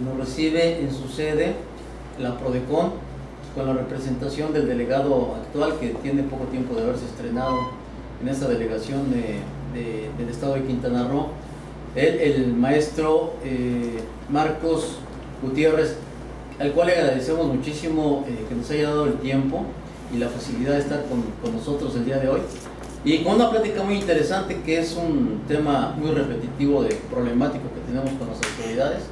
nos recibe en su sede la Prodecon, con la representación del delegado actual, que tiene poco tiempo de haberse estrenado en esta delegación del estado de Quintana Roo, el maestro Marcos Gutiérrez, al cual le agradecemos muchísimo que nos haya dado el tiempo y la facilidad de estar con nosotros el día de hoy, y con una plática muy interesante, que es un tema muy repetitivo, problemático que tenemos con las autoridades,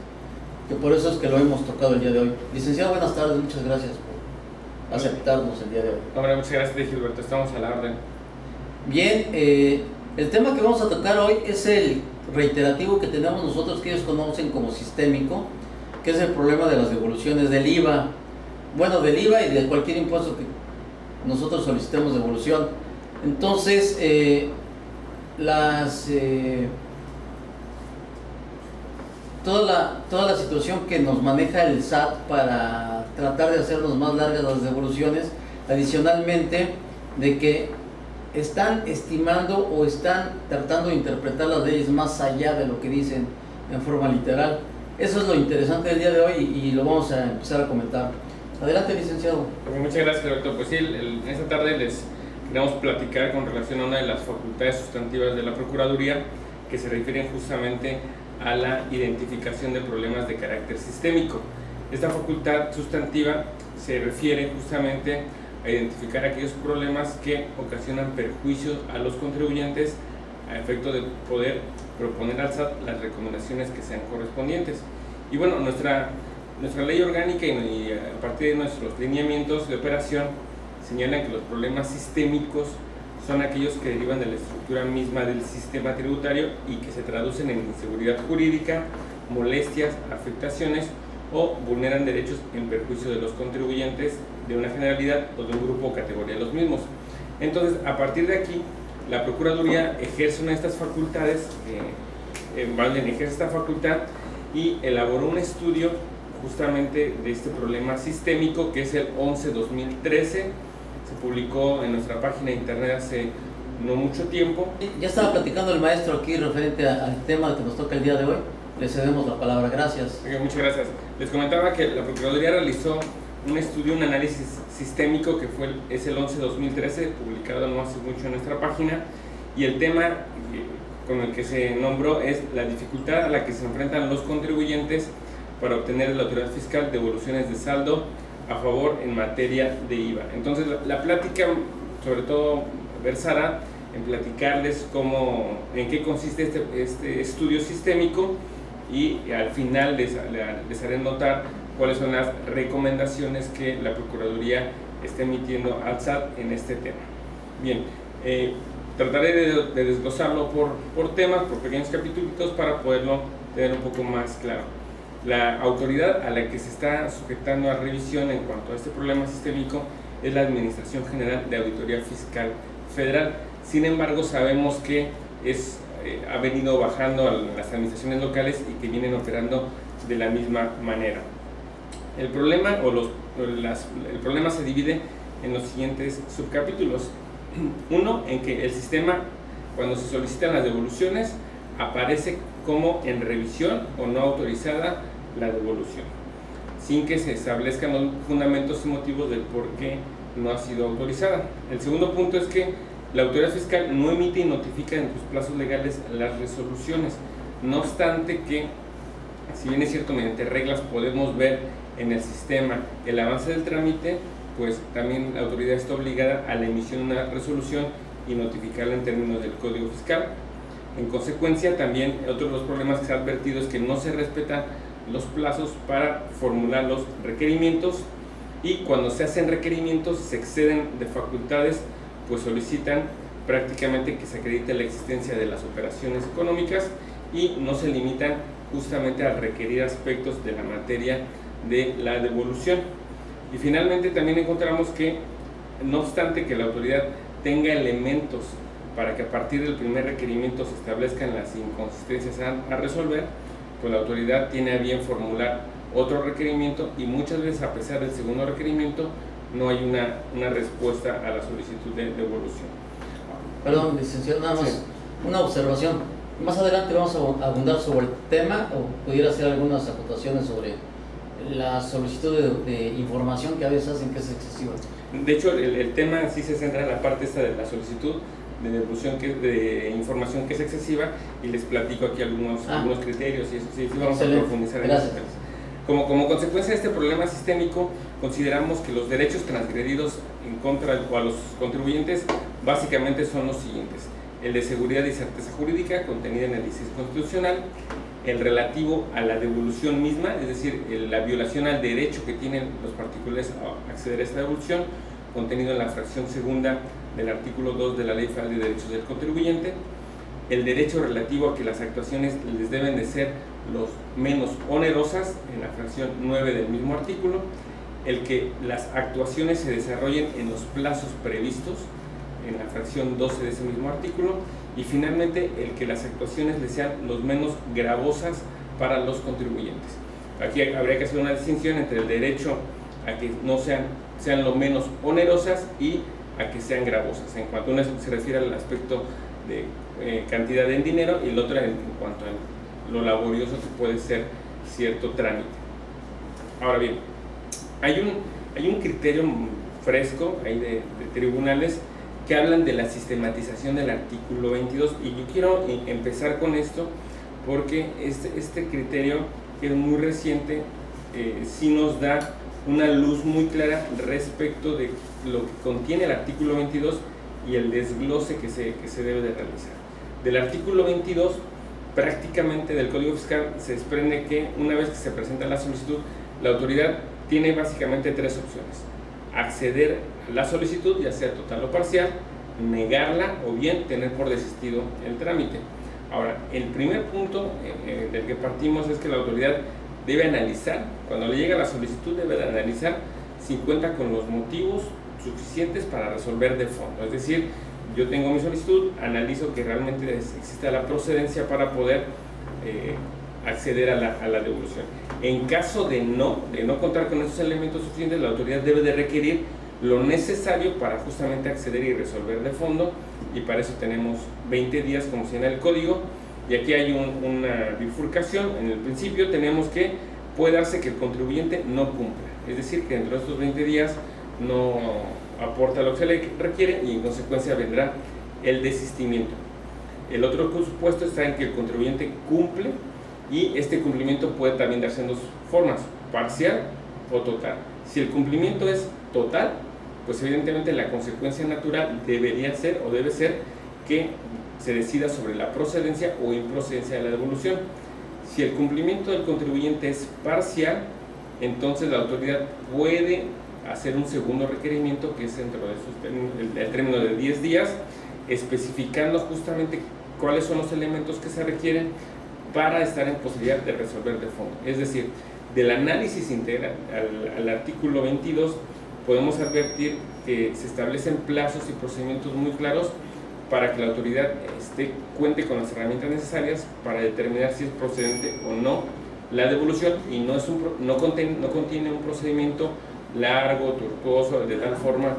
que por eso es que lo hemos tocado el día de hoy. Licenciado, buenas tardes, muchas gracias por aceptarnos el día de hoy. Hombre, muchas gracias, Gilberto, estamos a la orden. Bien, el tema que vamos a tocar hoy es el reiterativo que tenemos nosotros, que ellos conocen como sistémico, que es el problema de las devoluciones del IVA. Bueno, del IVA y de cualquier impuesto que nosotros solicitemos devolución. Entonces, toda la situación que nos maneja el SAT para tratar de hacernos más largas las devoluciones, adicionalmente de que están estimando o están tratando de interpretar las leyes más allá de lo que dicen en forma literal. Eso es lo interesante del día de hoy y lo vamos a empezar a comentar. Adelante, licenciado. Muchas gracias, Roberto. Pues sí, en esta tarde les queremos platicar con relación a una de las facultades sustantivas de la Procuraduría, que se refieren justamente a la identificación de problemas de carácter sistémico. Esta facultad sustantiva se refiere justamente a identificar aquellos problemas que ocasionan perjuicios a los contribuyentes a efecto de poder proponer al SAT las recomendaciones que sean correspondientes. Y bueno, nuestra ley orgánica y a partir de nuestros lineamientos de operación señalan que los problemas sistémicos son aquellos que derivan de la estructura misma del sistema tributario y que se traducen en inseguridad jurídica, molestias, afectaciones o vulneran derechos en perjuicio de los contribuyentes, de una generalidad o de un grupo o categoría de los mismos. Entonces, a partir de aquí, la Procuraduría ejerce una de estas facultades, ejerce esta facultad y elaboró un estudio justamente de este problema sistémico, que es el 11-2013. Se publicó en nuestra página de internet hace no mucho tiempo. Ya estaba platicando el maestro aquí referente al tema que nos toca el día de hoy. Le cedemos la palabra, gracias. Muchas gracias. Les comentaba que la Procuraduría realizó un estudio, un análisis sistémico que es el 11-2013, publicado no hace mucho en nuestra página, y el tema con el que se nombró es la dificultad a la que se enfrentan los contribuyentes para obtener de la autoridad fiscal devoluciones de saldo a favor en materia de IVA. Entonces la plática sobre todo versará en platicarles en qué consiste este estudio sistémico, y al final les haré notar cuáles son las recomendaciones que la Procuraduría está emitiendo al SAT en este tema. Bien, trataré de desglosarlo por temas, por pequeños capítulos, para poderlo tener un poco más claro. La autoridad a la que se está sujetando a revisión en cuanto a este problema sistémico es la Administración General de Auditoría Fiscal Federal. Sin embargo, sabemos que ha venido bajando a las administraciones locales y que vienen operando de la misma manera. El problema, el problema se divide en los siguientes subcapítulos. Uno, en que el sistema, cuando se solicitan las devoluciones, aparece como en revisión o no autorizada la devolución, sin que se establezcan los fundamentos y motivos del por qué no ha sido autorizada. El segundo punto es que la autoridad fiscal no emite y notifica en sus plazos legales las resoluciones, no obstante que, si bien es cierto, mediante reglas podemos ver en el sistema el avance del trámite, pues también la autoridad está obligada a la emisión de una resolución y notificarla en términos del Código Fiscal. En consecuencia, también otro de los problemas que se ha advertido es que no se respetan los plazos para formular los requerimientos, y cuando se hacen requerimientos se exceden de facultades, pues solicitan prácticamente que se acredite la existencia de las operaciones económicas y no se limitan justamente a requerir aspectos de la materia de la devolución. Y finalmente también encontramos que, no obstante que la autoridad tenga elementos para que a partir del primer requerimiento se establezcan las inconsistencias a resolver, pues la autoridad tiene a bien formular otro requerimiento, y muchas veces, a pesar del segundo requerimiento, no hay una respuesta a la solicitud de devolución. Perdón, licenciado, nada más una observación. Más adelante vamos a abundar sobre el tema, o pudiera hacer algunas acotaciones sobre la solicitud de información que a veces hacen que es excesiva. De hecho, el tema sí se centra en la parte esta de la solicitud de devolución de información que es excesiva, y les platico aquí algunos criterios, y eso sí vamos a profundizar en eso. Como consecuencia de este problema sistémico, consideramos que los derechos transgredidos en contra o a los contribuyentes básicamente son los siguientes: el de seguridad y certeza jurídica, contenida en el 16 constitucional; el relativo a la devolución misma, es decir, la violación al derecho que tienen los particulares a acceder a esta devolución, contenido en la fracción segunda del artículo 2 de la Ley Federal de Derechos del Contribuyente; el derecho relativo a que las actuaciones les deben de ser los menos onerosas, en la fracción 9 del mismo artículo; el que las actuaciones se desarrollen en los plazos previstos, en la fracción 12 de ese mismo artículo; y finalmente el que las actuaciones les sean los menos gravosas para los contribuyentes. Aquí habría que hacer una distinción entre el derecho a que no sean lo menos onerosas y a que sean gravosas, en cuanto uno se refiere al aspecto de cantidad en dinero, y el otro en cuanto a lo laborioso que puede ser cierto trámite. Ahora bien, hay un criterio fresco ahí de tribunales que hablan de la sistematización del artículo 22, y yo quiero empezar con esto porque este criterio, que es muy reciente, sí nos da una luz muy clara respecto de lo que contiene el artículo 22 y el desglose que se debe de realizar. Del artículo 22, prácticamente del Código Fiscal, se desprende que una vez que se presenta la solicitud, la autoridad tiene básicamente tres opciones: acceder a la solicitud, ya sea total o parcial, negarla, o bien tener por desistido el trámite. Ahora, el primer punto del que partimos es que la autoridad debe analizar, cuando le llega la solicitud, debe de analizar si cuenta con los motivos suficientes para resolver de fondo. Es decir, yo tengo mi solicitud, analizo que realmente exista la procedencia para poder acceder a la devolución. En caso de no contar con esos elementos suficientes, la autoridad debe de requerir lo necesario para justamente acceder y resolver de fondo, y para eso tenemos 20 días, como señala el código. Y aquí hay una bifurcación. En el principio tenemos que puede darse que el contribuyente no cumpla, es decir, que dentro de estos 20 días no aporta lo que se le requiere, y en consecuencia vendrá el desistimiento. El otro supuesto está en que el contribuyente cumple, y este cumplimiento puede también darse en dos formas: parcial o total. Si el cumplimiento es total, pues evidentemente la consecuencia natural debería ser, o debe ser, que se decida sobre la procedencia o improcedencia de la devolución. Si el cumplimiento del contribuyente es parcial, entonces la autoridad puede hacer un segundo requerimiento, que es dentro de el término de 10 días, especificando justamente cuáles son los elementos que se requieren para estar en posibilidad de resolver de fondo. Es decir, del análisis integral al artículo 22 podemos advertir que se establecen plazos y procedimientos muy claros para que la autoridad cuente con las herramientas necesarias para determinar si es procedente o no la devolución, y no contiene un procedimiento largo, tortuoso, de tal forma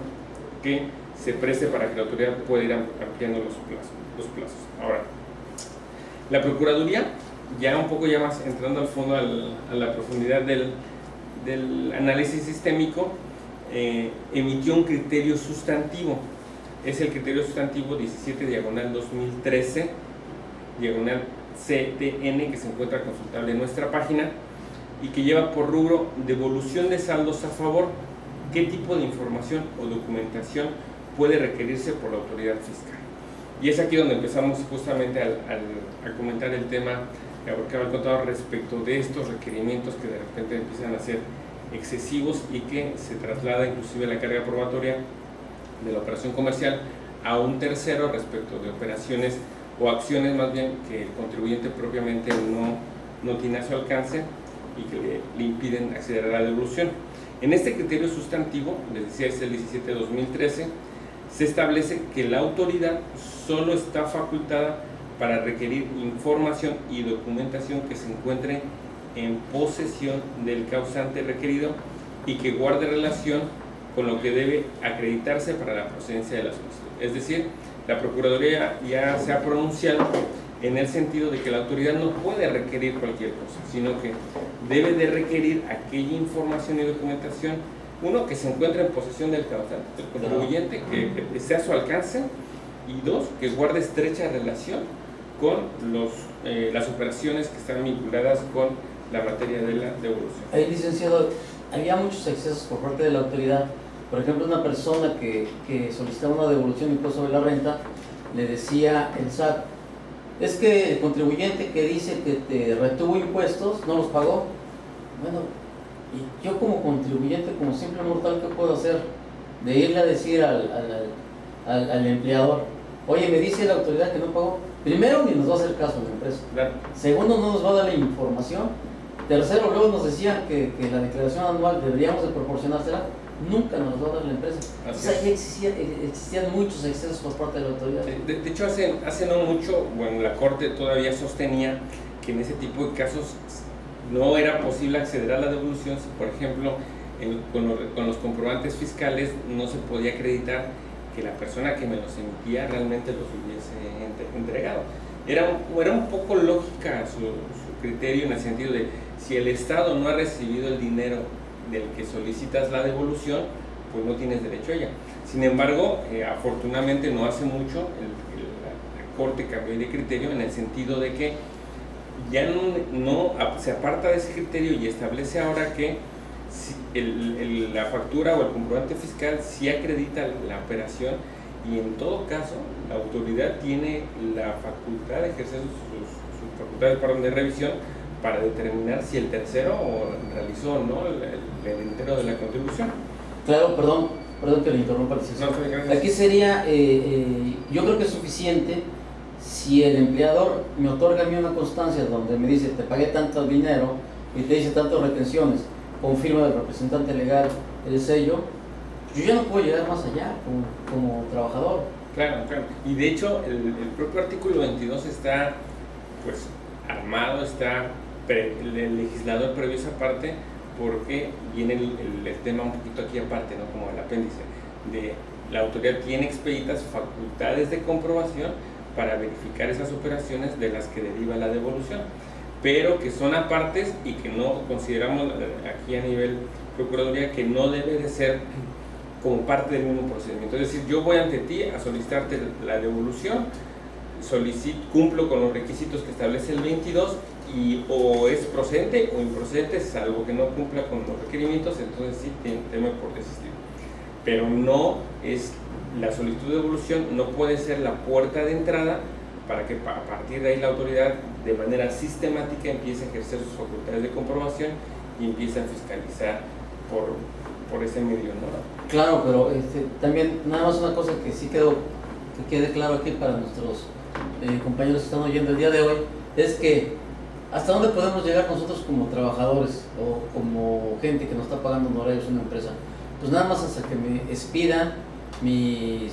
que se preste para que la autoridad pueda ir ampliando los plazos. Ahora, la Procuraduría, ya un poco más entrando al fondo, a la profundidad del análisis sistémico, emitió un criterio sustantivo. Es el criterio sustantivo 17/2013, CTN, que se encuentra consultable en nuestra página, y que lleva por rubro devolución de saldos a favor. ¿Qué tipo de información o documentación puede requerirse por la autoridad fiscal? Y es aquí donde empezamos justamente a comentar el tema que abarcaba el contador respecto de estos requerimientos que de repente empiezan a ser excesivos, y que se traslada inclusive la carga probatoria de la operación comercial a un tercero respecto de operaciones o acciones más bien que el contribuyente propiamente no tiene a su alcance y que le impiden acceder a la devolución. En este criterio sustantivo, les decía, es el 17/2013, se establece que la autoridad solo está facultada para requerir información y documentación que se encuentre en posesión del causante requerido y que guarde relación con lo que debe acreditarse para la procedencia de la solicitud. Es decir, la Procuraduría ya se ha pronunciado en el sentido de que la autoridad no puede requerir cualquier cosa, sino que debe de requerir aquella información y documentación, uno, que se encuentre en posesión del causante, del contribuyente, que esté a su alcance, y dos, que guarde estrecha relación con las operaciones que están vinculadas con la materia de la devolución. Licenciado, había muchos excesos por parte de la autoridad. Por ejemplo, una persona que solicitaba una devolución de impuesto sobre la renta, le decía el SAT, es que el contribuyente que dice que te retuvo impuestos no los pagó. Bueno, y yo como contribuyente, como simple mortal, ¿qué puedo hacer? De irle a decir al empleador, oye, me dice la autoridad que no pagó. Primero, ni nos va a hacer caso la empresa. Claro. Segundo, no nos va a dar la información. Tercero, luego nos decían que la declaración anual deberíamos de proporcionársela. Nunca nos va a dar la empresa. O sea, ya existían muchos excesos por parte de la autoridad. De hecho, hace no mucho, bueno, la Corte todavía sostenía que en ese tipo de casos no era posible acceder a la devolución si, por ejemplo, con los comprobantes fiscales no se podía acreditar que la persona que me los emitía realmente los hubiese entregado. Era un poco lógica su criterio, en el sentido de, si el Estado no ha recibido el dinero del que solicitas la devolución, pues no tienes derecho a ella. Sin embargo, afortunadamente no hace mucho la Corte cambió de criterio, en el sentido de que ya no se aparta de ese criterio y establece ahora que la factura o el comprobante fiscal sí acredita la operación, y en todo caso la autoridad tiene la facultad de ejercer sus facultades de revisión para determinar si el tercero realizó o no el entero de la contribución. Claro, perdón que le interrumpa. No, aquí sería, yo creo que es suficiente si el empleador me otorga a mí una constancia donde me dice, te pagué tanto dinero y te dice tantas retenciones, con firma del representante legal, el sello, yo ya no puedo llegar más allá como trabajador. Claro. Y de hecho, el propio artículo 22 está pues armado, el legislador previó esa parte, porque viene el tema un poquito aquí aparte, ¿no? Como el apéndice, de la autoridad tiene expeditas facultades de comprobación para verificar esas operaciones de las que deriva la devolución, pero que son apartes y que no consideramos aquí a nivel Procuraduría que no debe de ser como parte del mismo procedimiento. Es decir, yo voy ante ti a solicitarte la devolución, cumplo con los requisitos que establece el 22, y o es procedente o improcedente, salvo que no cumpla con los requerimientos, entonces sí teme por desistir. Pero no es la solicitud de devolución, no puede ser la puerta de entrada para que a partir de ahí la autoridad de manera sistemática empiece a ejercer sus facultades de comprobación y empiece a fiscalizar por ese medio, ¿no? Claro, pero también nada más una cosa que sí que quede claro aquí para nuestros compañeros que están oyendo el día de hoy, es que hasta dónde podemos llegar nosotros como trabajadores o como gente que nos está pagando honorarios en una empresa. Pues nada más hasta que me expidan mi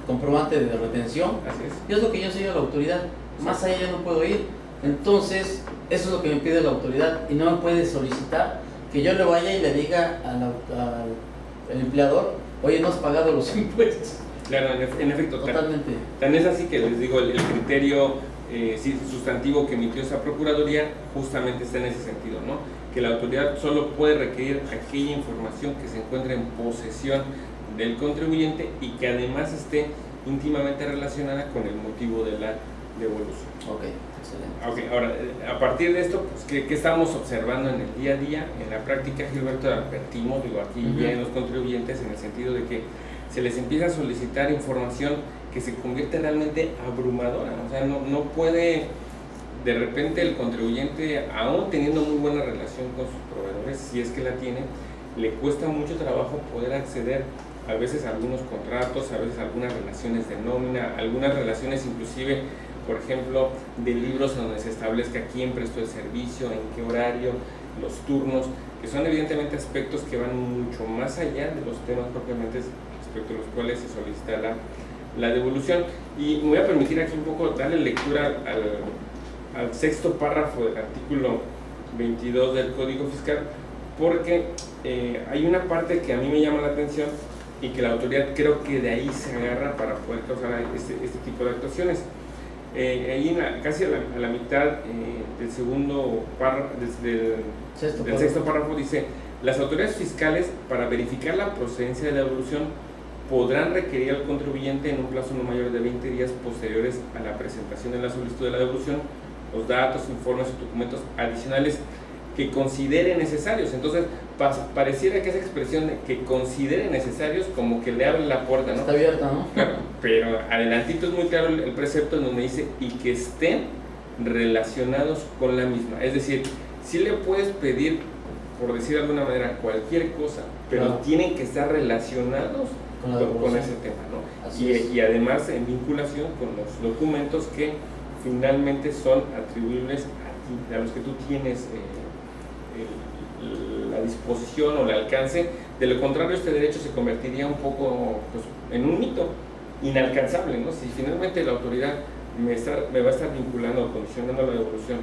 comprobante de retención. Así es. Y es lo que yo enseño a la autoridad. Más allá yo no puedo ir. Entonces, eso es lo que me pide la autoridad, y no me puede solicitar que yo le vaya y le diga al empleador, oye, no has pagado los impuestos. Claro, en efecto. Totalmente. Tan es así que les digo, el criterio sustantivo que emitió esa Procuraduría justamente está en ese sentido, ¿no? Que la autoridad solo puede requerir aquella información que se encuentre en posesión del contribuyente y que además esté íntimamente relacionada con el motivo de la devolución. Ok, excelente. Okay, ahora, a partir de esto, pues, ¿qué estamos observando en el día a día? En la práctica, Gilberto, advertimos, digo, aquí vienen los contribuyentes en el sentido de que se les empieza a solicitar información que se convierte realmente abrumadora. O sea, no puede, de repente el contribuyente, aún teniendo muy buena relación con sus proveedores, si es que la tiene, le cuesta mucho trabajo poder acceder a veces a algunos contratos, a veces a algunas relaciones de nómina, algunas relaciones inclusive, por ejemplo, de libros donde se establezca quién prestó el servicio, en qué horario, los turnos, que son evidentemente aspectos que van mucho más allá de los temas propiamente respecto a los cuales se solicita la devolución. Y me voy a permitir aquí un poco darle lectura al sexto párrafo del artículo 22 del Código Fiscal, porque hay una parte que a mí me llama la atención y que la autoridad creo que de ahí se agarra para poder causar este tipo de actuaciones. ahí casi a la mitad del segundo párrafo, del sexto párrafo dice: las autoridades fiscales, para verificar la procedencia de la devolución, podrán requerir al contribuyente en un plazo no mayor de 20 días posteriores a la presentación de la solicitud de la devolución los datos, informes o documentos adicionales que considere necesarios. Entonces, pareciera que esa expresión de que considere necesarios como que le abre la puerta, ¿no? Está abierta, ¿no? Claro, pero adelantito es muy claro el precepto en donde dice y que estén relacionados con la misma. Es decir, sí le puedes pedir, por decir de alguna manera, cualquier cosa, pero claro, tienen que estar relacionados con ese tema, ¿no? Y además en vinculación con los documentos que finalmente son atribuibles a ti, a los que tú tienes la disposición o el alcance. De lo contrario, este derecho se convertiría un poco, pues, en un mito inalcanzable, ¿no? Si finalmente la autoridad me va a estar vinculando o condicionando la devolución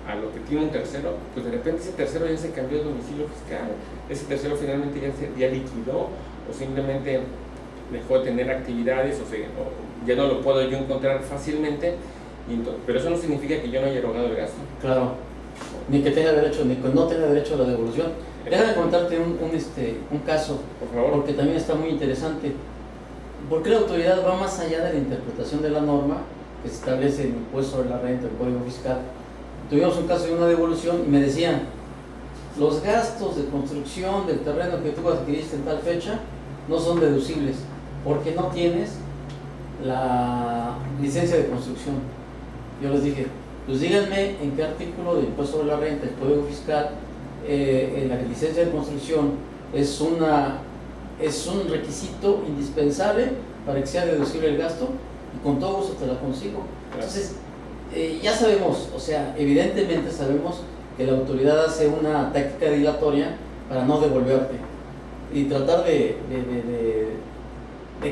a lo que tiene un tercero, pues de repente ese tercero ya se cambió de domicilio fiscal, ese tercero finalmente ya liquidó, o simplemente dejó de tener actividades, o ya no lo puedo yo encontrar fácilmente, pero eso no significa que yo no haya erogado el gasto. Claro, ni que tenga derecho, ni que no tenga derecho a la devolución. Déjame contarte un caso, por favor, porque también está muy interesante. ¿Por qué la autoridad va más allá de la interpretación de la norma que se establece en el impuesto sobre la renta, el código fiscal? Tuvimos un caso de una devolución y me decían: los gastos de construcción del terreno que tú adquiriste en tal fecha no son deducibles porque no tienes la licencia de construcción. Yo les dije: pues díganme en qué artículo del impuesto sobre la renta, el código fiscal, en la licencia de construcción es un requisito indispensable para que sea deducible el gasto, y con todo gusto te la consigo. Entonces, ya sabemos, o sea, evidentemente sabemos que la autoridad hace una táctica dilatoria para no devolverte y tratar de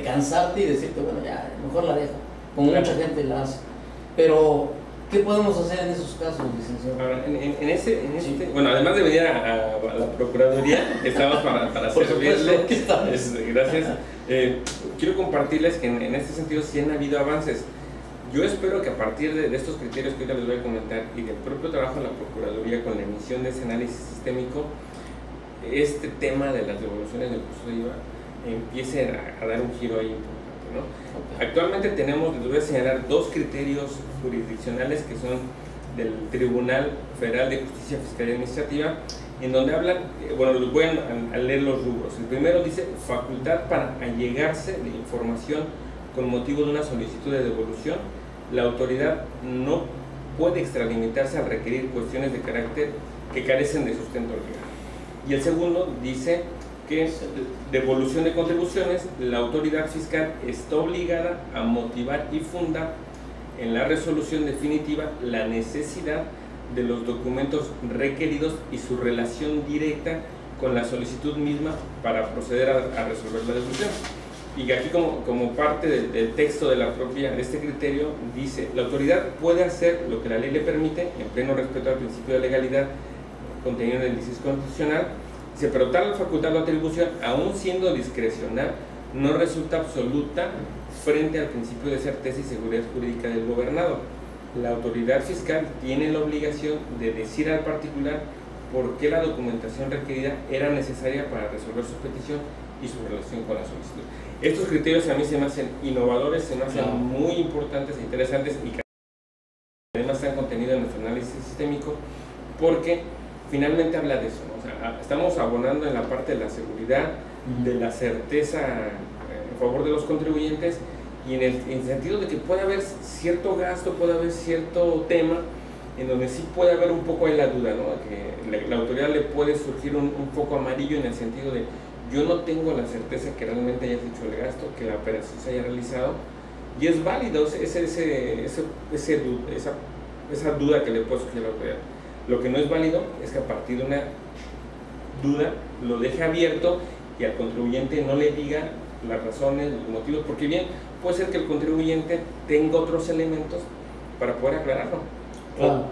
cansarte y decirte: bueno, ya, mejor la dejo, como mucha gente la hace. Pero, ¿qué podemos hacer en esos casos, licenciado? Ahora, bueno, además de venir a la Procuraduría, estamos para servirle. Gracias. Quiero compartirles que en este sentido sí han habido avances. Yo espero que a partir de estos criterios que ahorita les voy a comentar y del propio trabajo de la Procuraduría con la emisión de ese análisis sistémico, este tema de las devoluciones del impuesto de IVA empiece a dar un giro ahí importante, ¿no? Okay. Actualmente tenemos, les voy a señalar, dos criterios jurisdiccionales que son del Tribunal Federal de Justicia Fiscal y Administrativa, en donde hablan, bueno, les voy a leer los rubros. El primero dice: facultad para allegarse de información con motivo de una solicitud de devolución. La autoridad no puede extralimitarse al requerir cuestiones de carácter que carecen de sustento legal. Y el segundo dice que devolución de contribuciones, la autoridad fiscal está obligada a motivar y fundar en la resolución definitiva la necesidad de los documentos requeridos y su relación directa con la solicitud misma para proceder a resolver la devolución. Y aquí, como parte del texto de este criterio, dice: la autoridad puede hacer lo que la ley le permite en pleno respeto al principio de legalidad contenido en el inciso constitucional. Dice: pero tal facultad o atribución, aun siendo discrecional, no resulta absoluta frente al principio de certeza y seguridad jurídica del gobernado. La autoridad fiscal tiene la obligación de decir al particular por qué la documentación requerida era necesaria para resolver su petición y su relación con la solicitud. Estos criterios a mí se me hacen innovadores, se me hacen muy importantes e interesantes, y que además están contenidos en nuestro análisis sistémico, porque finalmente habla de eso, ¿no? O sea, estamos abonando en la parte de la seguridad, de la certeza en favor de los contribuyentes, y en el sentido de que puede haber cierto gasto, puede haber cierto tema en donde sí puede haber un poco ahí la duda, ¿no? Que la autoridad le puede surgir un foco amarillo en el sentido de: yo no tengo la certeza que realmente hayas hecho el gasto, que la operación se haya realizado, y es válido esa duda que le puede surgir a la autoridad. Lo que no es válido es que a partir de una duda lo deje abierto y al contribuyente no le diga las razones, los motivos, porque bien puede ser que el contribuyente tenga otros elementos para poder aclararlo. Claro.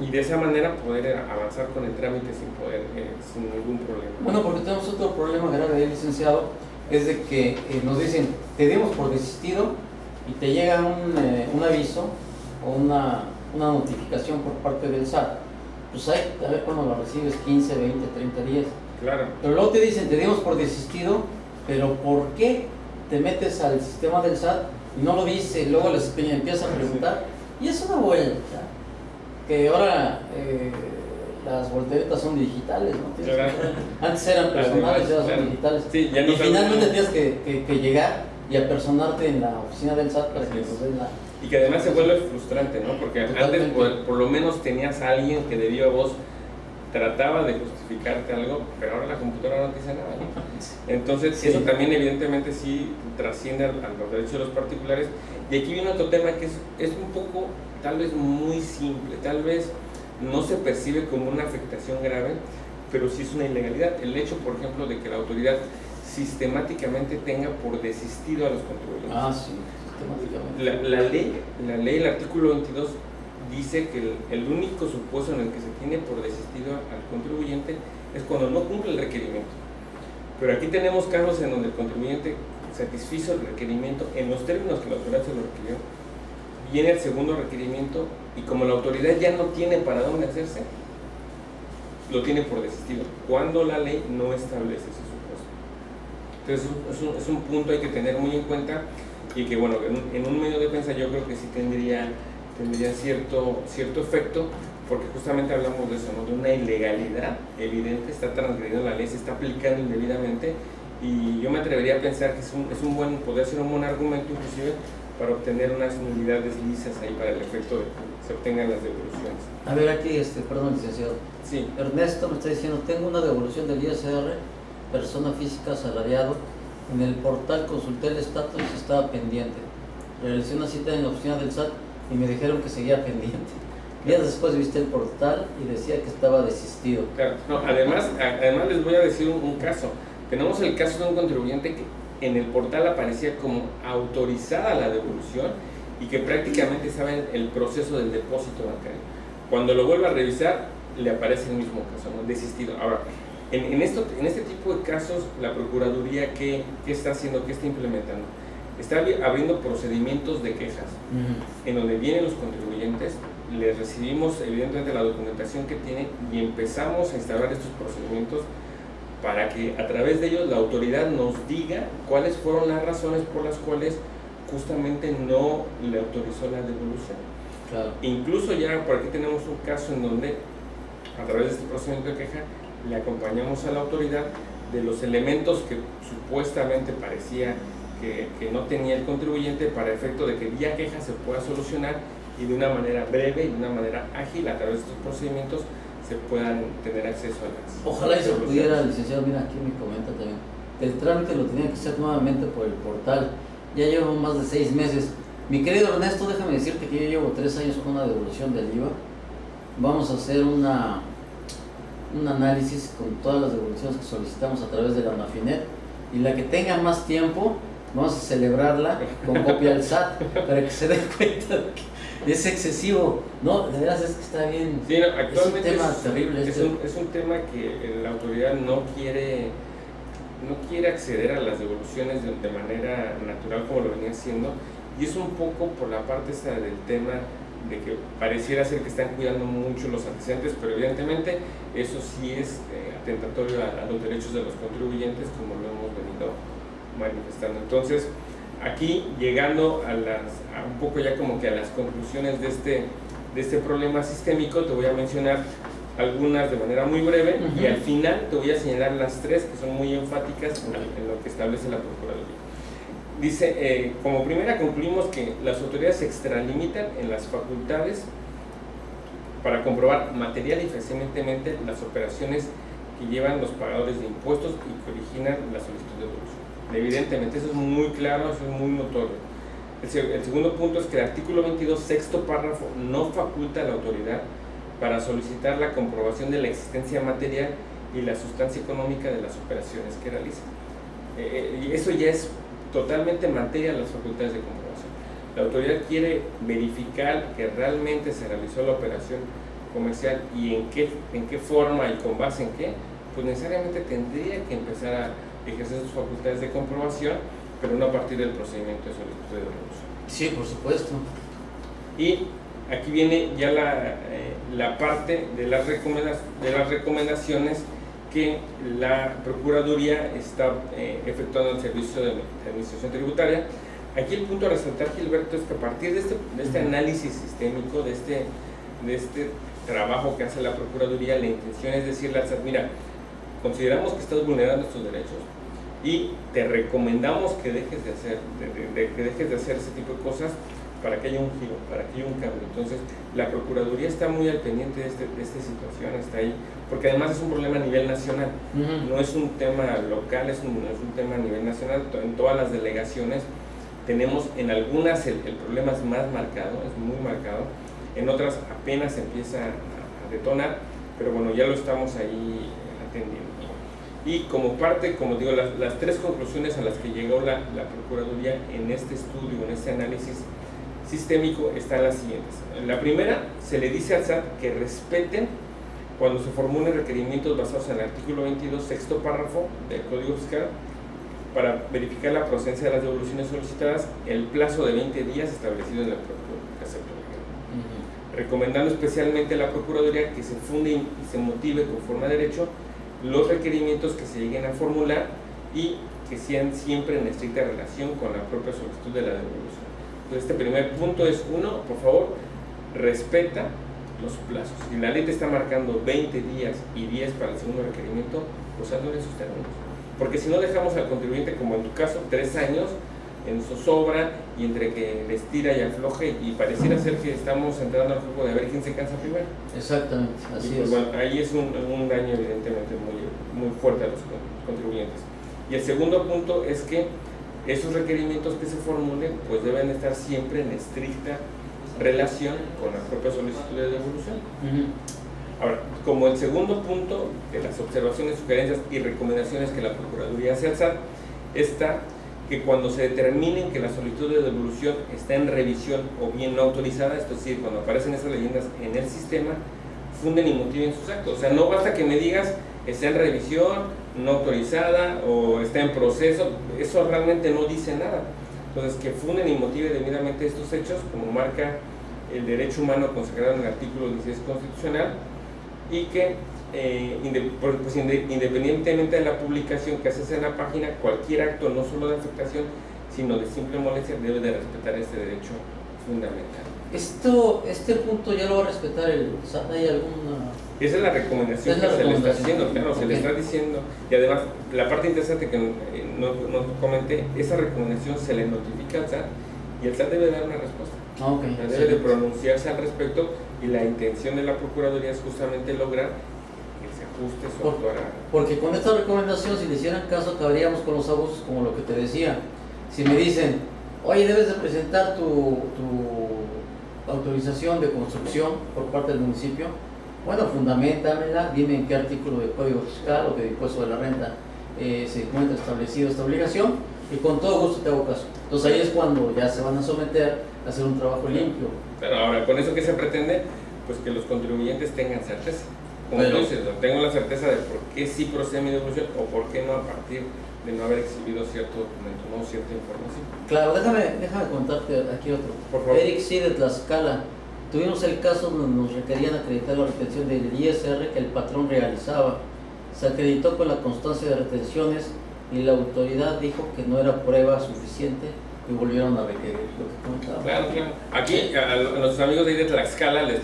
Y de esa manera poder avanzar con el trámite sin ningún problema. Bueno, porque tenemos otro problema grave, licenciado, es de que nos dicen: te dimos por desistido, y te llega un aviso o una notificación por parte del SAT, pues hay, a ver cuando lo recibes, 15, 20, 30 días. Claro. Pero luego te dicen, te dimos por desistido, pero ¿por qué te metes al sistema del SAT y no lo dice? Luego les empieza a preguntar, y es una vuelta. Que ahora las volteretas son digitales, ¿no? Claro. Antes eran personales, ahora son digitales. Sí, ya no y finalmente tienes que llegar y apersonarte en la oficina del SAT para que nos den la... Y que además se vuelve frustrante, ¿no? Porque Totalmente. antes por lo menos tenías a alguien que de viva voz trataba de justificarte algo, pero ahora la computadora no te dice nada, ¿no? Entonces, Sí. eso también evidentemente sí trasciende a los derechos de los particulares. Y aquí viene otro tema que es un poco, tal vez muy simple, tal vez no se percibe como una afectación grave, pero sí es una ilegalidad. El hecho, por ejemplo, de que la autoridad sistemáticamente tenga por desistido a los contribuyentes. Ah, sí, sistemáticamente. La ley, el artículo 22, dice que el único supuesto en el que se tiene por desistido al contribuyente es cuando no cumple el requerimiento. Pero aquí tenemos casos en donde el contribuyente satisfizo el requerimiento en los términos que la autoridad se lo requirió, viene el segundo requerimiento y como la autoridad ya no tiene para dónde hacerse, lo tiene por desistido, cuando la ley no establece ese supuesto. Entonces es un punto hay que tener muy en cuenta y que bueno, en un medio de defensa yo creo que sí tendría cierto efecto, porque justamente hablamos de eso, ¿no? De una ilegalidad evidente, está transgrediendo la ley, se está aplicando indebidamente, y yo me atrevería a pensar que podría ser un buen argumento inclusive para obtener unas nulidades lisas ahí para el efecto de que se obtengan las devoluciones. A ver aquí, perdón, licenciado. Sí. Ernesto me está diciendo, tengo una devolución del ISR, persona física, asalariado. En el portal consulté el estatus y estaba pendiente. Realicé una cita en la oficina del SAT y me dijeron que seguía pendiente. Días después viste el portal y decía que estaba desistido. Claro. No, además les voy a decir un caso. Tenemos el caso de un contribuyente que en el portal aparecía como autorizada la devolución y que prácticamente estaba en el proceso del depósito bancario. Cuando lo vuelve a revisar, le aparece el mismo caso, ¿no? Desistido. Ahora, en este tipo de casos, la Procuraduría, ¿qué está haciendo? ¿Qué está implementando? Está abriendo procedimientos de quejas, en donde vienen los contribuyentes, les recibimos evidentemente la documentación que tienen y empezamos a instaurar estos procedimientos para que a través de ellos la autoridad nos diga cuáles fueron las razones por las cuales justamente no le autorizó la devolución. Claro. Incluso ya por aquí tenemos un caso en donde a través de este procedimiento de queja le acompañamos a la autoridad de los elementos que supuestamente parecía que no tenía el contribuyente, para efecto de que vía queja se pueda solucionar y de una manera breve y de una manera ágil a través de estos procedimientos se puedan tener acceso a las... Ojalá y se pudiera, licenciado, mira aquí me comenta también, el trámite lo tenía que hacer nuevamente por el portal. Ya llevo más de 6 meses. Mi querido Ernesto, déjame decirte que yo llevo 3 años con una devolución del IVA. Vamos a hacer un análisis con todas las devoluciones que solicitamos a través de la ANAFINET, y la que tenga más tiempo vamos a celebrarla con copia al SAT para que se den cuenta de que es excesivo. No, de veras es que está bien. Sí, no, actualmente es un tema terrible. Es un tema que la autoridad no quiere acceder a las devoluciones de manera natural como lo venía haciendo, y es un poco por la parte esta del tema de que pareciera ser que están cuidando mucho los antecedentes, pero evidentemente eso sí es atentatorio a los derechos de los contribuyentes, como lo hemos venido manifestando. Entonces, aquí llegando a un poco ya como que a las conclusiones de este problema sistémico, te voy a mencionar algunas de manera muy breve, y al final te voy a señalar las 3 que son muy enfáticas en lo que establece la Procuraduría. Dice, como primera concluimos que las autoridades se extralimitan en las facultades para comprobar material y fehacientemente las operaciones que llevan los pagadores de impuestos y que originan la solicitud de devolución. Evidentemente, eso es muy claro, eso es muy notorio. El segundo punto es que el artículo 22, sexto párrafo, no faculta a la autoridad para solicitar la comprobación de la existencia material y la sustancia económica de las operaciones que realiza. Y eso ya es totalmente materia de las facultades de comprobación. La autoridad quiere verificar que realmente se realizó la operación comercial y en qué forma y con base en qué, pues necesariamente tendría que empezar a ejercer sus facultades de comprobación, pero no a partir del procedimiento de solicitud de devolución. Sí, por supuesto. Y aquí viene ya la parte de las recomendaciones que la Procuraduría está efectuando al servicio de la Administración Tributaria. Aquí el punto a resaltar, Gilberto, es que a partir de este análisis sistémico, de este trabajo que hace la Procuraduría, la intención es decirle al SAT: mira, consideramos que estás vulnerando estos derechos y te recomendamos que dejes de hacer ese tipo de cosas para que haya un giro, para que haya un cambio. Entonces, la Procuraduría está muy al pendiente de esta situación, está ahí, porque además es un problema a nivel nacional, no es un tema local, es un tema a nivel nacional. En todas las delegaciones tenemos, en algunas el problema es más marcado, es muy marcado, en otras apenas empieza a detonar, pero bueno, ya lo estamos ahí atendiendo. Y como parte, como digo, las tres conclusiones a las que llegó la Procuraduría en este estudio, en este análisis sistémico, están las siguientes. La primera, se le dice al SAT que respeten, cuando se formulen requerimientos basados en el artículo 22, sexto párrafo del Código Fiscal, para verificar la procedencia de las devoluciones solicitadas, el plazo de 20 días establecido en el propio precepto legal. Recomendando especialmente a la Procuraduría que se funde y se motive conforme a derecho los requerimientos que se lleguen a formular y que sean siempre en estricta relación con la propia solicitud de la devolución. Entonces, este primer punto es: uno, por favor, respeta los plazos. Si la ley te está marcando 20 días y 10 para el segundo requerimiento, pues hazlo en esos términos. Porque si no, dejamos al contribuyente, como en tu caso, 3 años en zozobra, y entre que le estira y afloje, y pareciera ser que estamos entrando al juego de a ver quién se cansa primero. Exactamente, así y pues, es. Bueno, ahí es un daño evidentemente muy fuerte a los contribuyentes. Y el segundo punto es que esos requerimientos que se formulen pues deben estar siempre en estricta relación con la propia solicitud de devolución. Ahora, como el segundo punto de las observaciones, sugerencias y recomendaciones que la Procuraduría hace al SAT, está que cuando se determinen que la solicitud de devolución está en revisión o bien no autorizada, esto es decir, cuando aparecen esas leyendas en el sistema, funden y motiven sus actos. O sea, no basta que me digas está en revisión, no autorizada o está en proceso, eso realmente no dice nada. Entonces, que funden y motiven debidamente estos hechos, como marca el derecho humano consagrado en el artículo 16 constitucional, y que independientemente de la publicación que haces en la página, cualquier acto, no solo de afectación, sino de simple molestia, debe de respetar este derecho fundamental. Este punto ya lo va a respetar el SAT. ¿Hay alguna...? Esa es la recomendación que se le está haciendo, claro, se le está diciendo. Y además, la parte interesante que no comenté, esa recomendación se le notifica al SAT y el SAT debe dar una respuesta. Debe de pronunciarse al respecto, y la intención de la Procuraduría es justamente lograr que se ajuste su actuar. Porque con esta recomendación, si le hicieran caso, acabaríamos con los abusos, como lo que te decía. Si me dicen, oye, debes de presentar tu autorización de construcción por parte del municipio, bueno, fundamentamela, dime en qué artículo del Código Fiscal o del Impuesto de la Renta se encuentra establecido esta obligación, y con todo gusto te hago caso. Entonces ahí es cuando ya se van a someter a hacer un trabajo limpio. Pero ahora, ¿con eso qué se pretende? Pues que los contribuyentes tengan certeza. Como tú dices, tengo la certeza de por qué sí procede mi devolución o por qué no, a partir de no haber exhibido cierto documento, no cierta información. Claro, déjame contarte aquí otro. Por favor. Eric C. de Tlaxcala. Tuvimos el caso donde nos requerían acreditar la retención del ISR que el patrón realizaba. Se acreditó con la constancia de retenciones y la autoridad dijo que no era prueba suficiente y volvieron a requerir lo que comentaba. Claro. Aquí a los amigos de ahí de Tlaxcala les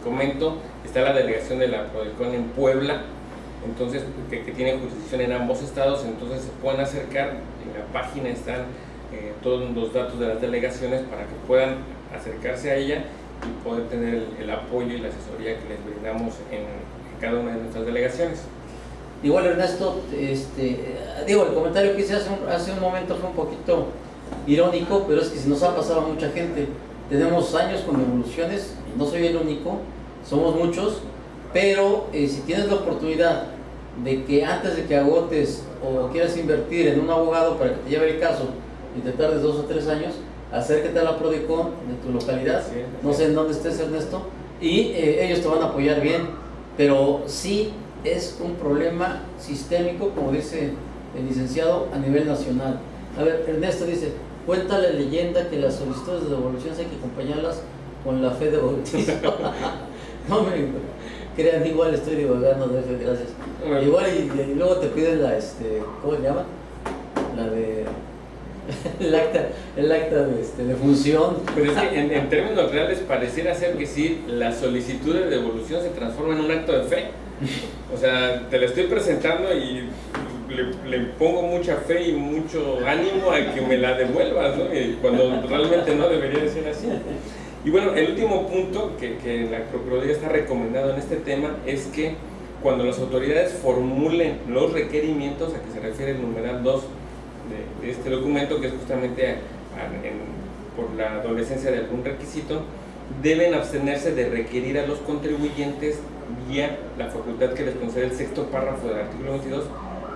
comento, está la delegación de la Prodecon en Puebla, entonces que tiene jurisdicción en ambos estados, entonces se pueden acercar, en la página están todos los datos de las delegaciones para que puedan acercarse a ella y poder tener el apoyo y la asesoría que les brindamos en cada una de nuestras delegaciones. Igual, Ernesto, el comentario que hice hace un momento fue un poquito irónico, pero es que si nos ha pasado a mucha gente. Tenemos años con devoluciones, no soy el único, somos muchos, pero si tienes la oportunidad de que antes de que agotes o quieras invertir en un abogado para que te lleve el caso y te tardes 2 o 3 años, acércate a la Prodecon de tu localidad, no sé en dónde estés, Ernesto, y ellos te van a apoyar bien, pero sí es un problema sistémico, como dice el licenciado, a nivel nacional. A ver, Ernesto dice, cuenta la leyenda que las solicitudes de devoluciones hay que acompañarlas con la fe de bautizo. No me crean, igual estoy divagando, de fe, gracias. Bueno. Igual y luego te piden la, ¿cómo se llama? La de... el acta de función. Pues es que en términos reales pareciera ser que sí, la solicitud de devolución se transforma en un acto de fe. O sea, te la estoy presentando y le pongo mucha fe y mucho ánimo a que me la devuelvas, ¿no? Y cuando realmente no debería de ser así. Y bueno, el último punto que la Procuraduría está recomendando en este tema es que cuando las autoridades formulen los requerimientos, a que se refiere el numeral 2 de este documento, que es justamente por la adolescencia de algún requisito, deben abstenerse de requerir a los contribuyentes vía la facultad que les concede el sexto párrafo del artículo 22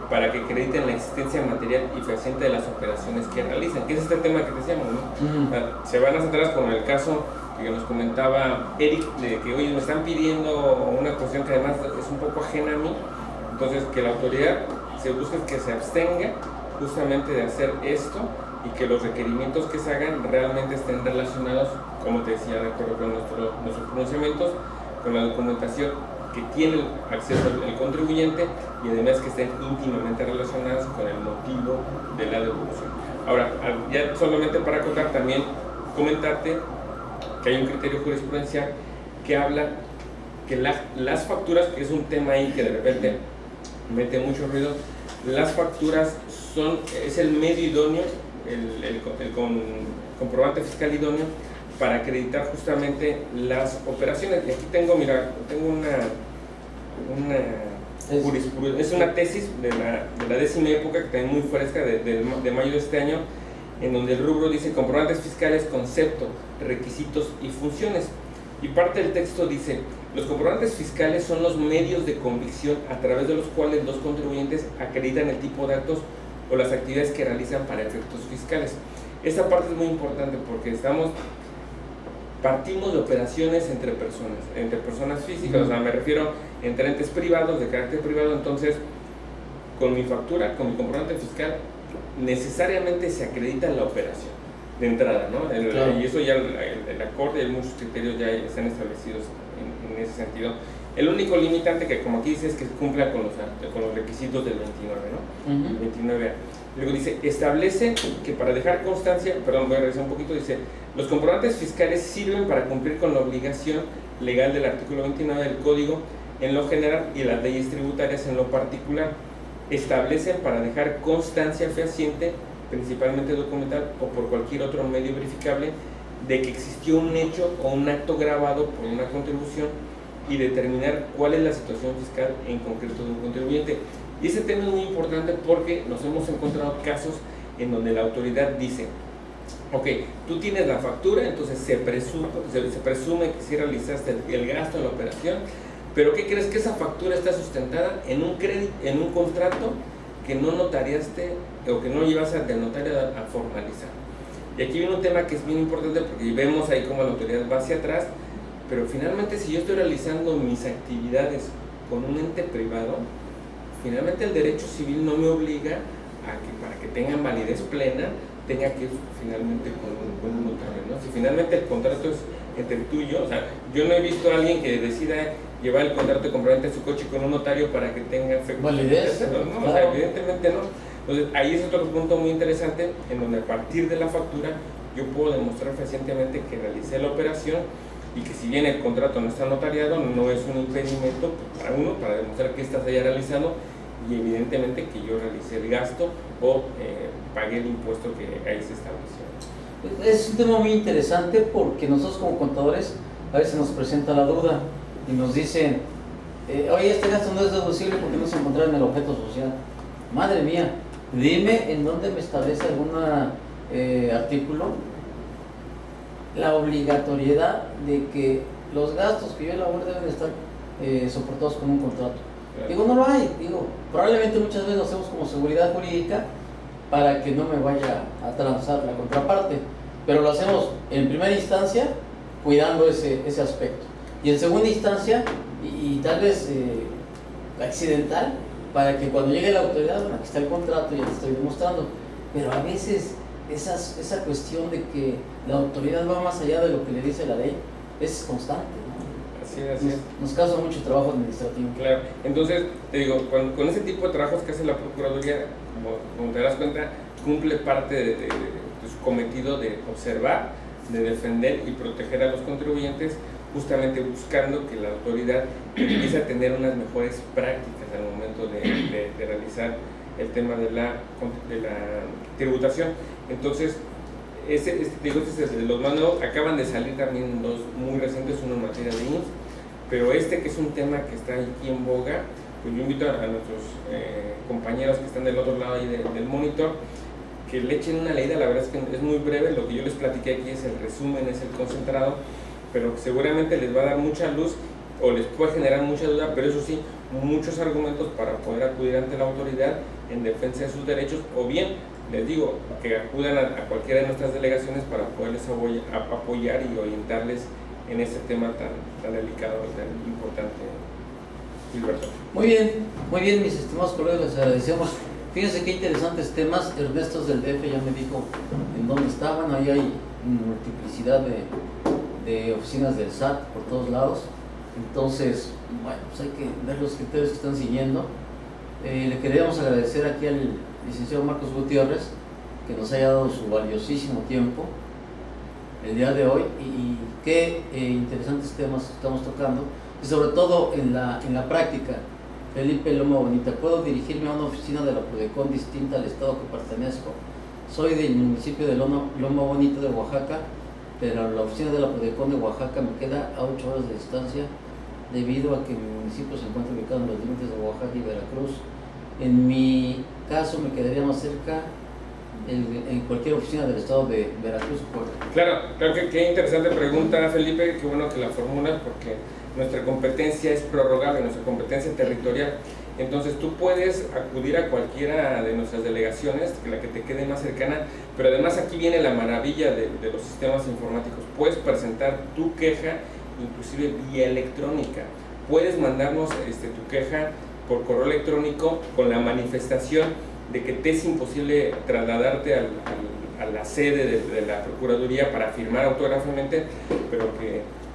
para que acrediten la existencia material y fehaciente de las operaciones que realizan, que es este tema que decíamos, ¿no? Se van a centrar con el caso que nos comentaba Eric, de que oye, me están pidiendo una cuestión que además es un poco ajena a mí, entonces que la autoridad se busque que se abstenga justamente de hacer esto y que los requerimientos que se hagan realmente estén relacionados, como te decía, de acuerdo con nuestros pronunciamientos, con la documentación que tiene acceso el contribuyente y además que estén íntimamente relacionadas con el motivo de la devolución. Ahora, ya solamente para acotar, también comentarte que hay un criterio jurisprudencial que habla que las facturas, que es un tema ahí que de repente mete mucho ruido, las facturas es el medio idóneo, el comprobante fiscal idóneo para acreditar justamente las operaciones. Y aquí tengo, mira, tengo una jurisprudencia, es una tesis de la 10ª época, que también muy fresca, de mayo de este año, en donde el rubro dice comprobantes fiscales, concepto, requisitos y funciones. Y parte del texto dice: los comprobantes fiscales son los medios de convicción a través de los cuales los contribuyentes acreditan el tipo de actos o las actividades que realizan para efectos fiscales. Esta parte es muy importante porque partimos de operaciones entre personas físicas, o sea, me refiero entre entes privados, de carácter privado. Entonces, con mi factura, con mi comprobante fiscal, necesariamente se acredita la operación de entrada, ¿no? Claro. Y eso ya el acorde, hay muchos criterios ya están establecidos en ese sentido. El único limitante que, como aquí dice, es que cumpla con los requisitos del 29, ¿no? 29A. Luego dice, establece que para dejar constancia, perdón, voy a revisar un poquito, dice, los comprobantes fiscales sirven para cumplir con la obligación legal del artículo 29 del Código en lo general y las leyes tributarias en lo particular. Establecen para dejar constancia fehaciente, principalmente documental o por cualquier otro medio verificable, de que existió un hecho o un acto grabado por una contribución y determinar cuál es la situación fiscal en concreto de un contribuyente. Y ese tema es muy importante porque nos hemos encontrado casos en donde la autoridad dice, ok, tú tienes la factura, entonces se presume que sí realizaste el gasto en la operación, pero ¿qué crees? Que esa factura está sustentada en un crédito, en un contrato que no notariaste o que no llevas ante el notario a formalizar. Y aquí viene un tema que es bien importante porque vemos ahí cómo la autoridad va hacia atrás, pero finalmente si yo estoy realizando mis actividades con un ente privado, finalmente el derecho civil no me obliga a que para que tengan validez plena tenga que ir finalmente con un notario, ¿no? Si finalmente el contrato es entre tú y yo, o sea, yo no he visto a alguien que decida llevar el contrato de compraventa de su coche con un notario para que tenga efecto validez, ¿no? Claro. O sea, evidentemente no. Entonces ahí es otro punto muy interesante en donde a partir de la factura yo puedo demostrar fehacientemente que realicé la operación y que si bien el contrato no está notariado, no es un impedimento para uno, para demostrar que ésta se haya realizado y evidentemente que yo realicé el gasto o pagué el impuesto que ahí se estableció. Es un tema muy interesante porque nosotros como contadores a veces nos presenta la duda y nos dicen, oye, este gasto no es deducible porque no se encontraba en el objeto social. Madre mía, dime en dónde me establece algún artículo la obligatoriedad de que los gastos que yo elabore deben estar soportados con un contrato. Claro. Digo, no lo hay. Digo, probablemente muchas veces lo hacemos como seguridad jurídica para que no me vaya a transar la contraparte, pero lo hacemos en primera instancia cuidando ese aspecto y en segunda instancia y tal vez accidental para que cuando llegue la autoridad, bueno, aquí está el contrato, ya te estoy demostrando, pero a veces esa cuestión de que la autoridad va más allá de lo que le dice la ley, es constante, ¿no? Así es. Nos causa mucho trabajo administrativo. Claro, entonces, te digo, con ese tipo de trabajos que hace la Procuraduría, como te das cuenta, cumple parte de su cometido de observar, de defender y proteger a los contribuyentes, justamente buscando que la autoridad empiece a tener unas mejores prácticas al momento de realizar el tema de la tributación. Entonces, este es de los más nuevos. Acaban de salir también dos muy recientes, uno en materia de IMSS, pero que es un tema que está aquí en boga, pues yo invito a nuestros compañeros que están del otro lado ahí del monitor, que le echen una leída. La verdad es que es muy breve, lo que yo les platiqué aquí es el resumen, es el concentrado, pero seguramente les va a dar mucha luz o les puede generar mucha duda, pero eso sí, muchos argumentos para poder acudir ante la autoridad en defensa de sus derechos, o bien, les digo, que acudan a cualquiera de nuestras delegaciones para poderles apoyar y orientarles en este tema tan delicado y tan importante, Gilberto. Muy bien, mis estimados colegas, les agradecemos. Fíjense qué interesantes temas. Ernesto del DF ya me dijo en dónde estaban. Ahí hay multiplicidad de oficinas del SAT por todos lados. Entonces, bueno, pues hay que ver los criterios que están siguiendo. Le queríamos agradecer aquí al licenciado Marcos Gutiérrez que nos haya dado su valiosísimo tiempo el día de hoy, y qué interesantes temas estamos tocando, y sobre todo en la práctica. Felipe Loma Bonita, ¿puedo dirigirme a una oficina de la Prodecon distinta al estado que pertenezco? Soy del municipio de Loma Bonita de Oaxaca, pero la oficina de la Prodecon de Oaxaca me queda a 8 horas de distancia, debido a que mi municipio se encuentra ubicado en los límites de Oaxaca y Veracruz. En mi caso me quedaría más cerca en cualquier oficina del estado de Veracruz. Claro, qué interesante pregunta, Felipe, qué bueno que la formulas, porque nuestra competencia es prorrogable, nuestra competencia territorial. Entonces tú puedes acudir a cualquiera de nuestras delegaciones, la que te quede más cercana, pero además aquí viene la maravilla de los sistemas informáticos. Puedes presentar tu queja inclusive vía electrónica. Puedes mandarnos tu queja por correo electrónico con la manifestación de que te es imposible trasladarte a la sede de la Procuraduría para firmar autógrafamente,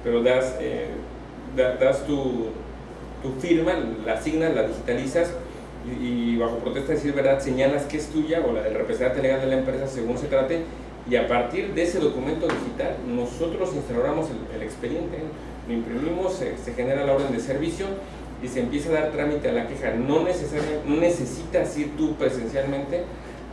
pero das tu firma, la asignas, la digitalizas y bajo protesta de decir verdad señalas que es tuya o la del representante legal de la empresa según se trate, y a partir de ese documento digital nosotros instauramos el expediente, lo imprimimos, se genera la orden de servicio y se empieza a dar trámite a la queja. No necesitas ir tú presencialmente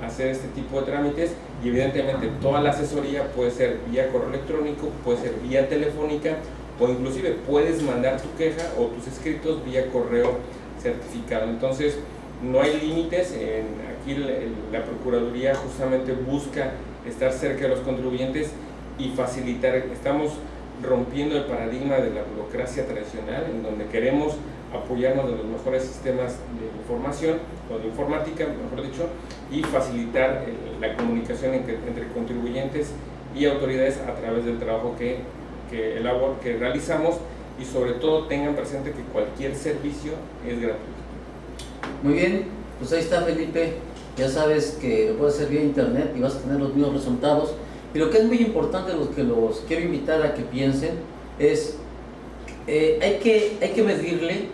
a hacer este tipo de trámites, y evidentemente toda la asesoría puede ser vía correo electrónico, puede ser vía telefónica, o inclusive puedes mandar tu queja o tus escritos vía correo certificado. Entonces no hay límites. Aquí la Procuraduría justamente busca estar cerca de los contribuyentes y facilitar. Estamos rompiendo el paradigma de la burocracia tradicional, en donde queremos apoyarnos de los mejores sistemas de información o de informática, mejor dicho, y facilitar la comunicación entre contribuyentes y autoridades a través del trabajo que realizamos, y sobre todo tengan presente que cualquier servicio es gratuito. Muy bien, pues ahí está, Felipe. Ya sabes que lo puedes hacer vía internet y vas a tener los mismos resultados. Y lo que es muy importante, los que los quiero invitar a que piensen, es hay que medirle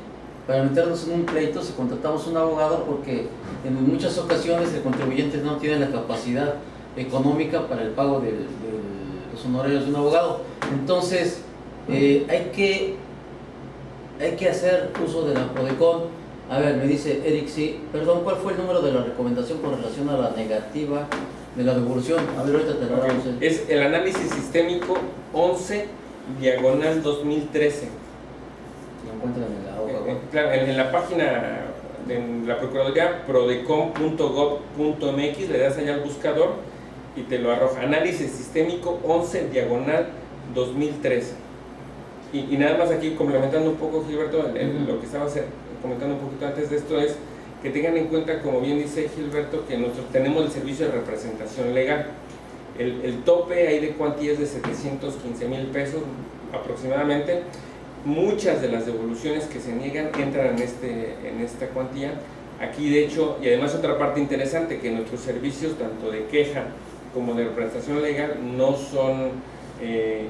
para meternos en un pleito si contratamos un abogado, porque en muchas ocasiones el contribuyente no tiene la capacidad económica para el pago de los honorarios de un abogado. Entonces hay que hacer uso de la Prodecon. A ver, me dice Eric, sí, perdón, ¿cuál fue el número de la recomendación con relación a la negativa de la devolución? A ver, ahorita te lo damos. Es el análisis sistémico 11/2013. Lo encuentran en la hoja. Claro, en la página de la Procuraduría, prodecon.gov.mx, le das allá al buscador y te lo arroja. Análisis sistémico 11/2013. Y nada más aquí complementando un poco, Gilberto, lo que estaba comentando un poquito antes de esto, es que tengan en cuenta, como bien dice Gilberto, que nosotros tenemos el servicio de representación legal. El tope ahí de cuantía es de 715,000 pesos aproximadamente. Muchas de las devoluciones que se niegan entran en esta cuantía. Aquí, de hecho, y además otra parte interesante, que nuestros servicios, tanto de queja como de representación legal, no son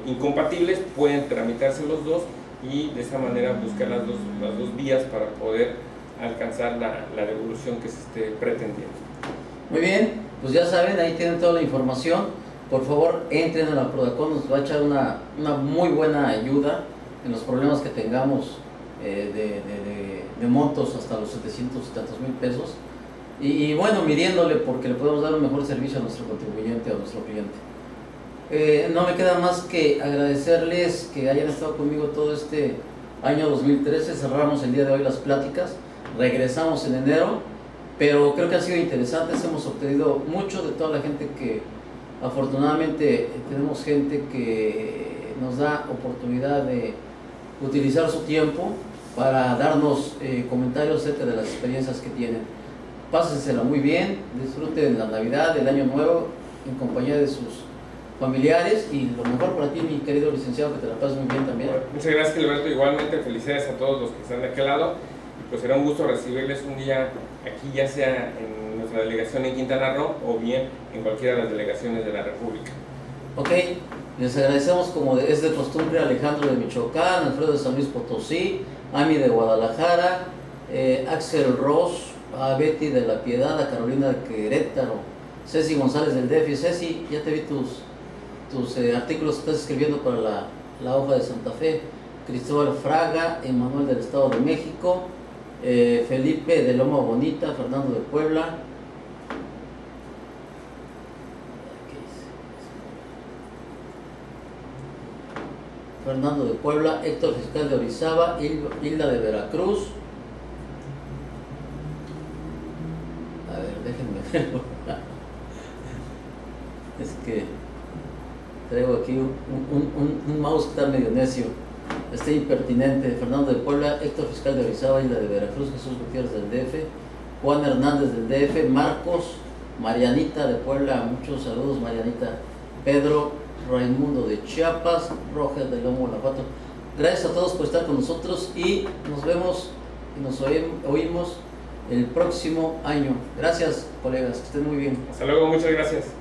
incompatibles, pueden tramitarse los dos y de esa manera buscar las dos vías para poder alcanzar la devolución que se esté pretendiendo. Muy bien, pues ya saben, ahí tienen toda la información. Por favor, entren a la Prodacon, nos va a echar una muy buena ayuda en los problemas que tengamos de montos hasta los 700 y tantos mil pesos. Y bueno, midiéndole, porque le podemos dar un mejor servicio a nuestro contribuyente, a nuestro cliente. No me queda más que agradecerles que hayan estado conmigo todo este año 2013. Cerramos el día de hoy las pláticas, regresamos en enero, pero creo que han sido interesantes. Hemos obtenido mucho de toda la gente que afortunadamente tenemos gente que nos da oportunidad de utilizar su tiempo para darnos comentarios acerca de las experiencias que tienen. Pásensela muy bien, disfruten la Navidad, el Año Nuevo en compañía de sus familiares y lo mejor para ti, mi querido licenciado, que te la pases muy bien también. Muchas gracias, Gilberto. Igualmente, felicidades a todos los que están de aquel lado y pues será un gusto recibirles un día aquí, ya sea en nuestra delegación en Quintana Roo o bien en cualquiera de las delegaciones de la República. Ok, les agradecemos como es de costumbre a Alejandro de Michoacán, Alfredo de San Luis Potosí, Ami de Guadalajara, Axel Ross, a Betty de la Piedad, a Carolina de Querétaro, Ceci González del DF. Ceci, ya te vi tus artículos que estás escribiendo para la hoja de Santa Fe. Cristóbal Fraga, Emanuel del Estado de México, Felipe de Loma Bonita, Fernando de Puebla, Héctor Fiscal de Orizaba, Hilda de Veracruz. A ver, déjenme verlo. Es que traigo aquí un mouse que está medio necio, está impertinente. Fernando de Puebla, Héctor Fiscal de Orizaba, Hilda de Veracruz, Jesús Gutiérrez del DF, Juan Hernández del DF, Marcos, Marianita de Puebla, muchos saludos Marianita, Pedro Raimundo de Chiapas, Roger de Lomo, Guanajuato. Gracias a todos por estar con nosotros y nos vemos y nos oímos el próximo año. Gracias, colegas, que estén muy bien. Hasta luego, muchas gracias.